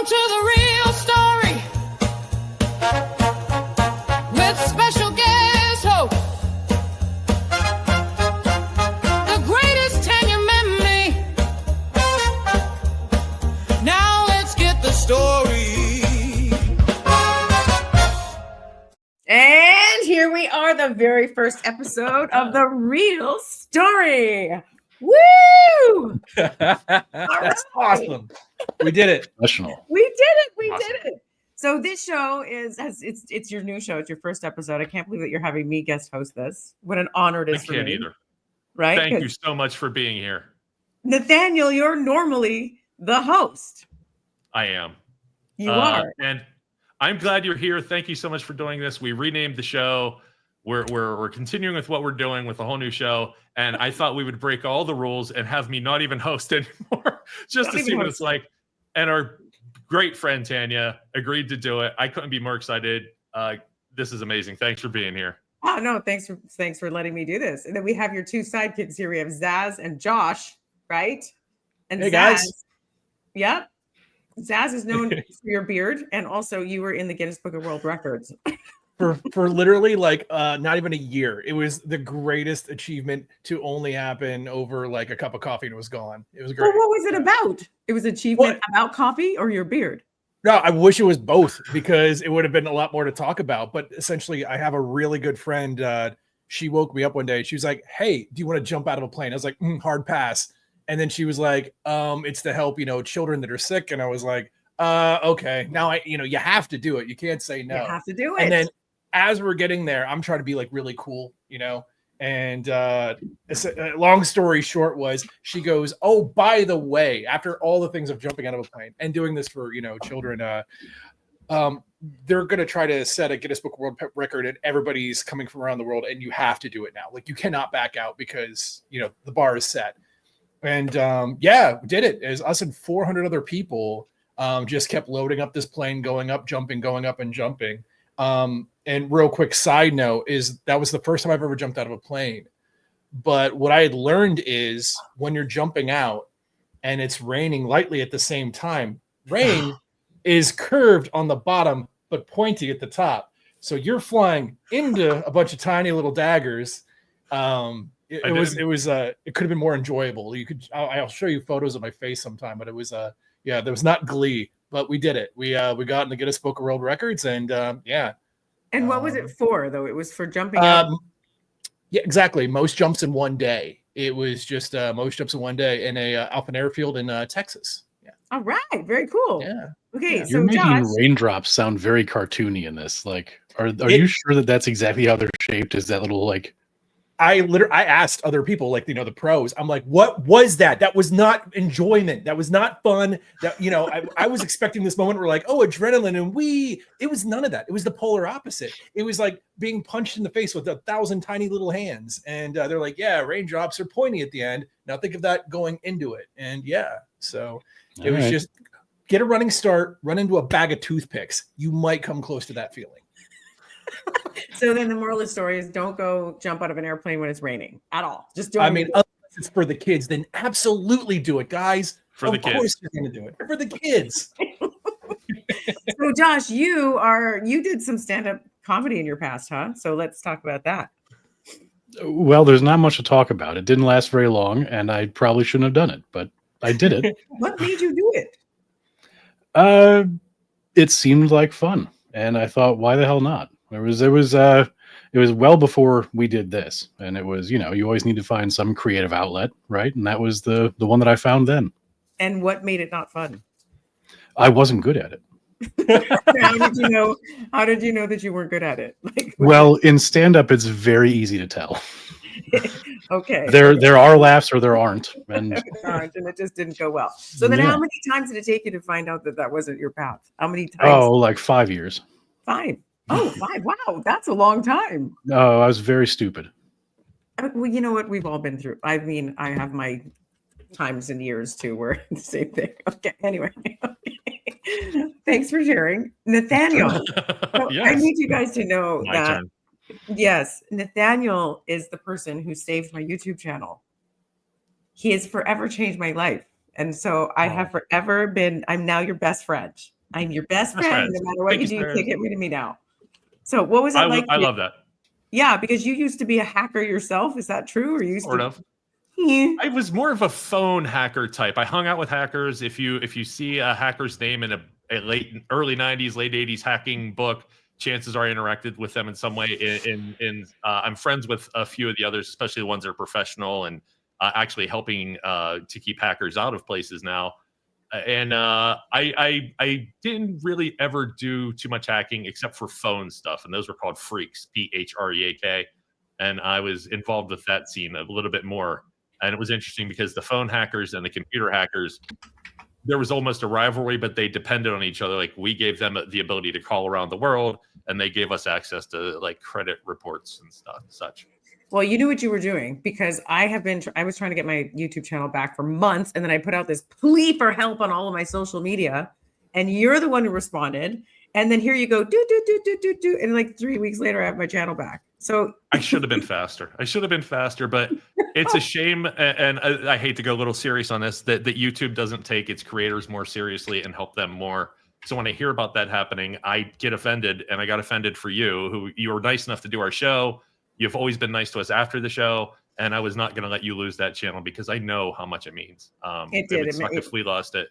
Welcome to the real story with special guest host, the greatest Tanya Memme. Now let's get the story. And here we are, the very first episode of the real story. Woo! That's awesome. We did it. Professional. We did it. We Awesome. did it. So this show it's your new show. It's your first episode. I can't believe that you're having me guest host this. What an honor it I is for can't me. either. Right? Thank you 'Cause so much for being here. Nathaniel, you're normally the host. I am. You are. And I'm glad you're here. Thank you so much for doing this. We renamed the show. We're continuing with what we're doing with a whole new show. And I thought we would break all the rules and have me not even host anymore, just Not to even see what host. it's like. And our great friend Tanya agreed to do it. I couldn't be more excited. This is amazing. Thanks for being here. Oh no, thanks for letting me do this. And then we have your two sidekicks here. We have Zazz and Josh, right? And Hey, Zazz, guys. Yep. Zazz is known for your beard, and also you were in the Guinness Book of World Records. For literally like not even a year. It was the greatest achievement to only happen over like a cup of coffee and it was gone. It was great. Well, what was it about? It was achievement about coffee or your beard? No, I wish it was both because it would have been a lot more to talk about. But essentially, I have a really good friend. She woke me up one day. She was like, "Hey, do you want to jump out of a plane?" I was like, "Hard pass." And then she was like, "It's to help, children that are sick." And I was like, "Okay." Now you have to do it. You can't say no. You have to do it. And then as we're getting there, I'm trying to be like really cool, And long story short was she goes, "Oh, by the way, after all the things of jumping out of a plane and doing this for children, they're gonna try to set a Guinness Book World Record, and everybody's coming from around the world, and you have to do it now. Like you cannot back out because the bar is set." And we did it. It was us and 400 other people. Just kept loading up this plane, going up, jumping, going up, and jumping. And real quick side note is that was the first time I've ever jumped out of a plane. But what I had learned is when you're jumping out and it's raining lightly at the same time, rain is curved on the bottom, but pointy at the top. So you're flying into a bunch of tiny little daggers. It could have been more enjoyable. I'll show you photos of my face sometime, but it was, there was not glee, but we did it. We got in the Guinness Book of World Records and And what was it for, though? It was for jumping out. Yeah, exactly. Most jumps in one day. It was just most jumps in one day in a open airfield in Texas. Yeah. All right. Very cool. Yeah. Okay. Yeah. So You're making Josh, raindrops sound very cartoony in this. Like, are you sure that that's exactly how they're shaped? Is that little like? I asked other people, like the pros. I'm like, what was that? That was not enjoyment. That was not fun. That I was expecting this moment where like, oh, adrenaline, and it was none of that. It was the polar opposite. It was like being punched in the face with 1,000 tiny little hands, and they're like, yeah, raindrops are pointy at the end. Now think of that going into it, and so it was just get a running start, run into a bag of toothpicks. You might come close to that feeling. so then the moral of the story is don't go jump out of an airplane when it's raining at all. Just don't. I mean, unless it's for the kids, then absolutely do it, guys. For the kids. Of course you're going to do it. For the kids. So Josh, you did some stand-up comedy in your past, huh? So let's talk about that. Well, there's not much to talk about. It didn't last very long, and I probably shouldn't have done it, but I did it. What made you do it? It seemed like fun, and I thought, why the hell not? It was well before we did this, and it was, you always need to find some creative outlet, right? And that was the one that I found then. And what made it not fun? I wasn't good at it. How did you know? How did you know that you weren't good at it? Well, in stand-up, it's very easy to tell. Okay. There are laughs or there aren't, and it just didn't go well. So then, how many times did it take you to find out that wasn't your path? How many times? Oh, like 5 years. 5. Oh, 5. Wow, that's a long time. No, I was very stupid. Well, you know what? We've all been through. I mean, I have my times and years too where the same thing. Okay. Anyway. Thanks for sharing. Nathaniel. Yes. I need you guys to know My that turn. yes, Nathaniel is the person who saved my YouTube channel. He has forever changed my life. And so I have forever been, I'm now your best friend. I'm your best Best friend. friends. No matter what Thank you you, do, you Sarah. can't get rid of me now. So what was it like? I love that. Yeah, because you used to be a hacker yourself. Is that true? Or you used Sort to? of. Yeah. I was more of a phone hacker type. I hung out with hackers. If you see a hacker's name in a early 90s, late 80s hacking book, chances are I interacted with them in some way. I'm friends with a few of the others, especially the ones that are professional and actually helping to keep hackers out of places now. And I didn't really ever do too much hacking except for phone stuff, and those were called freaks, PHREAK. And I was involved with that scene a little bit more. And it was interesting because the phone hackers and the computer hackers, there was almost a rivalry, but they depended on each other. Like we gave them the ability to call around the world, and they gave us access to like credit reports and stuff, such. Well, you knew what you were doing because I was trying to get my YouTube channel back for months. And then I put out this plea for help on all of my social media. And you're the one who responded. And then here you go, do. And like 3 weeks later, I have my channel back. So I should have been faster. But it's a shame. And I hate to go a little serious on this, that YouTube doesn't take its creators more seriously and help them more. So when I hear about that happening, I get offended, and I got offended for you, who you were nice enough to do our show. You've always been nice to us after the show, and I was not going to let you lose that channel because I know how much it means. It did. It would suck if we lost it.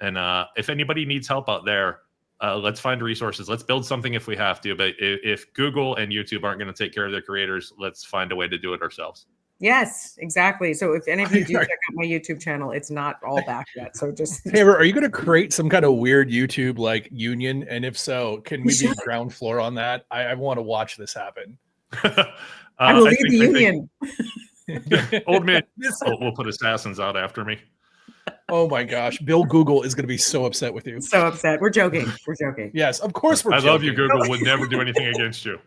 And if anybody needs help out there, let's find resources. Let's build something if we have to. But if Google and YouTube aren't going to take care of their creators, let's find a way to do it ourselves. Yes, exactly. So if any of you do check out my YouTube channel, it's not all back yet. So just Taylor, are you going to create some kind of weird YouTube like union? And if so, can we be ground floor on that? I want to watch this happen. I will leave the union. Old man, we'll put assassins out after me. Oh my gosh, Bill Google is going to be so upset with you. So upset. We're joking. We're joking. Yes, of course we're I joking. love you, Google. Would never do anything against you.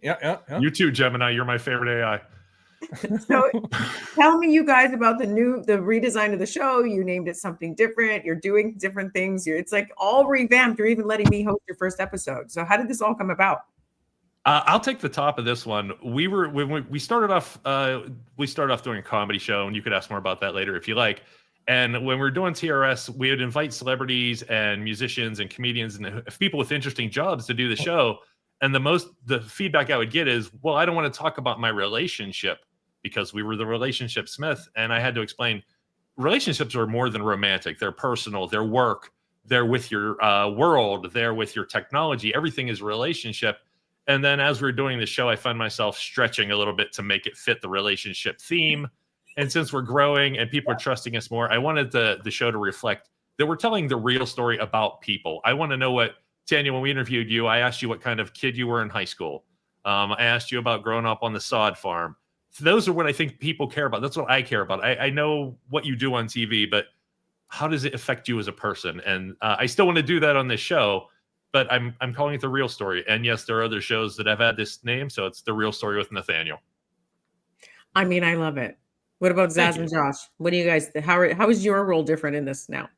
Yeah. You too, Gemini. You're my favorite AI. So tell me, you guys, about the redesign of the show. You named it something different. You're doing different things. It's like all revamped. You're even letting me host your first episode. So how did this all come about? I'll take the top of this one. When we started off doing a comedy show, and you could ask more about that later if you like. And when we were doing TRS, we would invite celebrities and musicians and comedians and people with interesting jobs to do the show. And the feedback I would get is, well, I don't want to talk about my relationship because we were the relationship Smith. And I had to explain relationships are more than romantic. They're personal, they're work, they're with your world, they're with your technology. Everything is relationship. And then as we were doing the show, I found myself stretching a little bit to make it fit the relationship theme. And since we're growing and people are trusting us more, I wanted the show to reflect that we're telling the real story about people. I want to know what, Tanya, when we interviewed you, I asked you what kind of kid you were in high school. I asked you about growing up on the sod farm. So those are what I think people care about. That's what I care about. I know what you do on TV, but how does it affect you as a person? And I still want to do that on this show, but I'm calling it The Real Story. And yes, there are other shows that have had this name, so it's The Real Story with Nathaniel. I mean, I love it. What about Zazz and Josh? What do you guys? How is your role different in this now?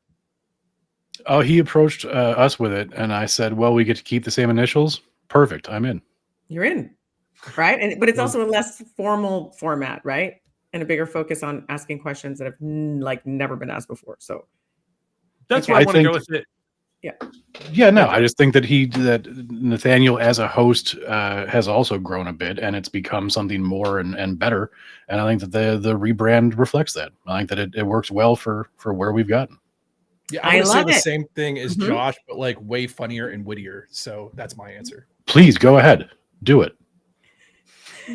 Oh, he approached us with it, and I said, "Well, we get to keep the same initials. Perfect. I'm in." You're in, right? But it's also a less formal format, right? And a bigger focus on asking questions that have never been asked before. So that's why I want to go with it. Yeah, no, I just think that Nathaniel as a host has also grown a bit, and it's become something more and better. And I think that the rebrand reflects that. I think that it works well for where we've gotten. Yeah, I would say the same thing as Josh, but like way funnier and wittier. So that's my answer. Please go ahead, do it.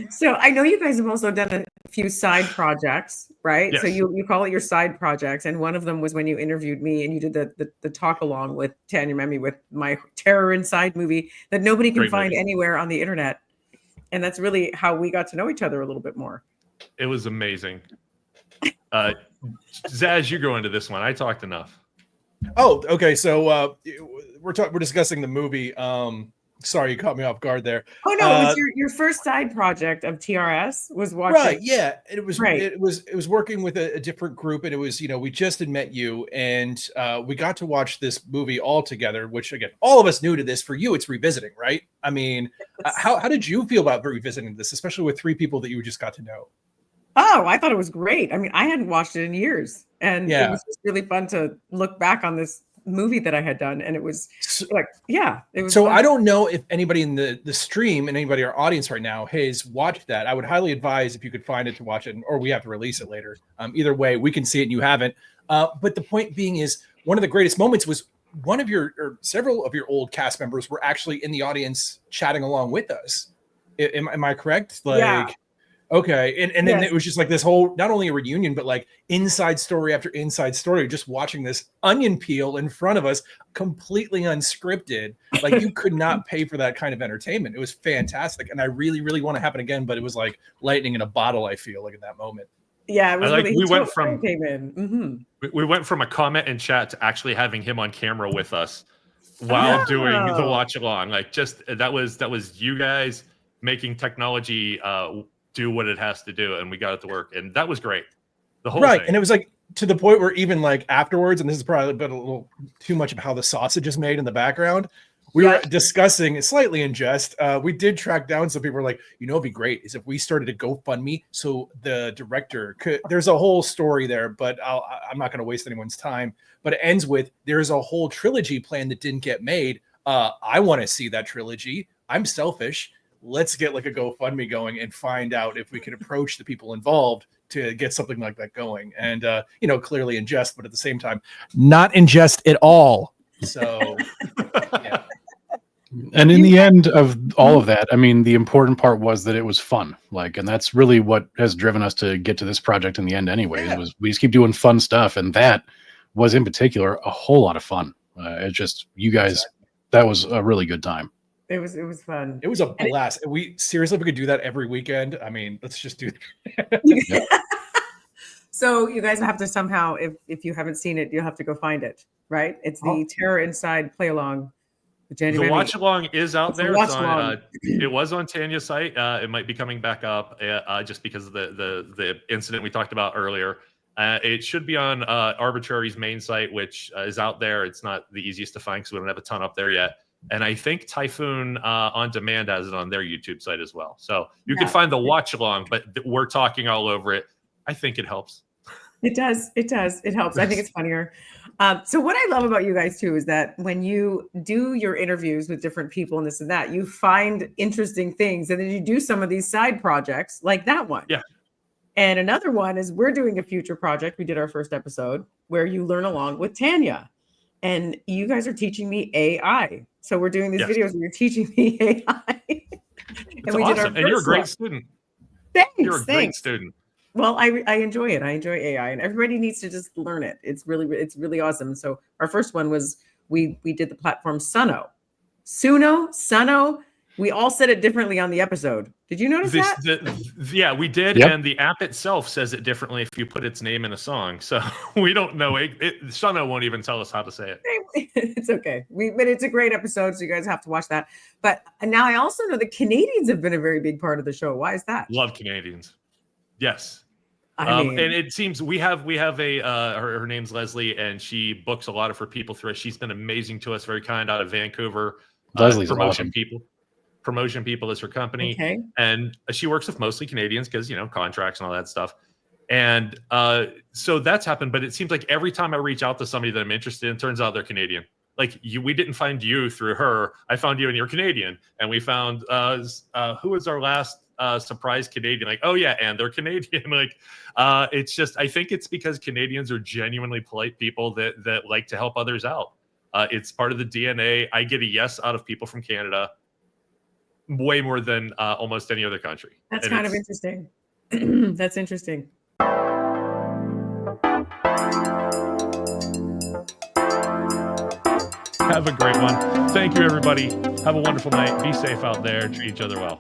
So I know you guys have also done a few side projects, right? Yes. So you call it your side projects, and one of them was when you interviewed me and you did the talk along with Tanya Memme with my Terror Inside movie that nobody can find anywhere on the internet, and that's really how we got to know each other a little bit more. It was amazing. Zazz, you go into this one. I talked enough. Oh, okay. So we're discussing the movie. Sorry, you caught me off guard there. Oh no, it was your first side project of TRS was watching. Right, yeah. It was working with a different group, and it was, we just had met you, and we got to watch this movie all together, which again, all of us new to this. For you, it's revisiting, right? I mean, how did you feel about revisiting this, especially with three people that you just got to know? Oh, I thought it was great. I mean, I hadn't watched it in years, and it Yeah. was just really fun to look back on this movie that I had done, and it was So, like, yeah, it was so fun. I don't know if anybody in the stream and anybody in our audience right now has watched that. I would highly advise if you could find it to watch it, or we have to release it later. Either way, we can see it and you haven't. But the point being is, one of the greatest moments was one of your or several of your old cast members were actually in the audience chatting along with us. Am I correct? Like, Yeah. okay. And then Yes. it was just like this whole, not only a reunion, but like inside story after inside story, just watching this onion peel in front of us, completely unscripted. Like, you could not pay for that kind of entertainment. It was fantastic. And I really, really want to happen again, but it was like lightning in a bottle, I feel like, in that moment. Yeah, it was really. we went from came in. we went from a comment in chat to actually having him on camera with us while doing the watch along. Like, just that was you guys making technology do what it has to do, and we got it to work, and that was great. The whole thing. And it was like to the point where even like afterwards, and this is probably a little too much of how the sausage is made in the background. We were discussing slightly in jest. We did track down some people were like, it'd be great is if we started a GoFundMe so the director could. There's a whole story there, but I'm not going to waste anyone's time. But it ends with there's a whole trilogy plan that didn't get made. I want to see that trilogy. I'm selfish. Let's get like a GoFundMe going and find out if we can approach the people involved to get something like that going. And clearly in jest, but at the same time, not in jest at all. So yeah. And in the end of all of that, I mean, the important part was that it was fun. Like, and that's really what has driven us to get to this project in the end anyways, was we just keep doing fun stuff. And that was in particular a whole lot of fun. It's just, you guys, that was a really good time. It was fun. It was a blast. We seriously, if we could do that every weekend, I mean, let's just do that. So you guys have to somehow, if you haven't seen it, you'll have to go find it, right? It's the Terror Inside play along. The watch along is out there. Watch along. It was on Tanya's site. It might be coming back up just because of the incident we talked about earlier. It should be on Arbitrary's main site, which is out there. It's not the easiest to find because we don't have a ton up there yet. And I think Typhoon On Demand has it on their YouTube site as well. So you can find the watch along, but we're talking all over it. I think it helps. It does. It helps. I think it's funnier. So what I love about you guys too is that when you do your interviews with different people and this and that, you find interesting things, and then you do some of these side projects like that one. Yeah. And another one is we're doing a future project. We did our first episode where you learn along with Tanya, and you guys are teaching me AI. So we're doing these videos where you're teaching me AI. It's awesome. And you're a great student. Thanks. You're a great student. Well, I enjoy it. I enjoy AI, and everybody needs to just learn it. It's really awesome. So our first one was we did the platform Suno. We all said it differently on the episode. Did you notice that? Yeah, we did. Yep. And the app itself says it differently if you put its name in a song. So we don't know. Suno won't even tell us how to say it. It's okay. But it's a great episode, so you guys have to watch that. But now I also know the Canadians have been a very big part of the show. Why is that? Love Canadians. Yes. I mean, and it seems we have a her name's Leslie, and she books a lot of her people through it. She's been amazing to us, very kind, out of Vancouver. Leslie's promotion awesome. Promotion People is her company. Okay. And she works with mostly Canadians because, contracts and all that stuff. And so that's happened. But it seems like every time I reach out to somebody that I'm interested in, turns out they're Canadian. Like we didn't find you through her. I found you and you're Canadian. And we found who was our last surprise Canadian? Like, oh yeah, and they're Canadian. Like it's just, I think it's because Canadians are genuinely polite people that like to help others out. It's part of the DNA. I get a yes out of people from Canada way more than almost any other country. That's And kind of interesting. That's interesting. Have a great one. Thank you, everybody. Have a wonderful night. Be safe out there. Treat each other well.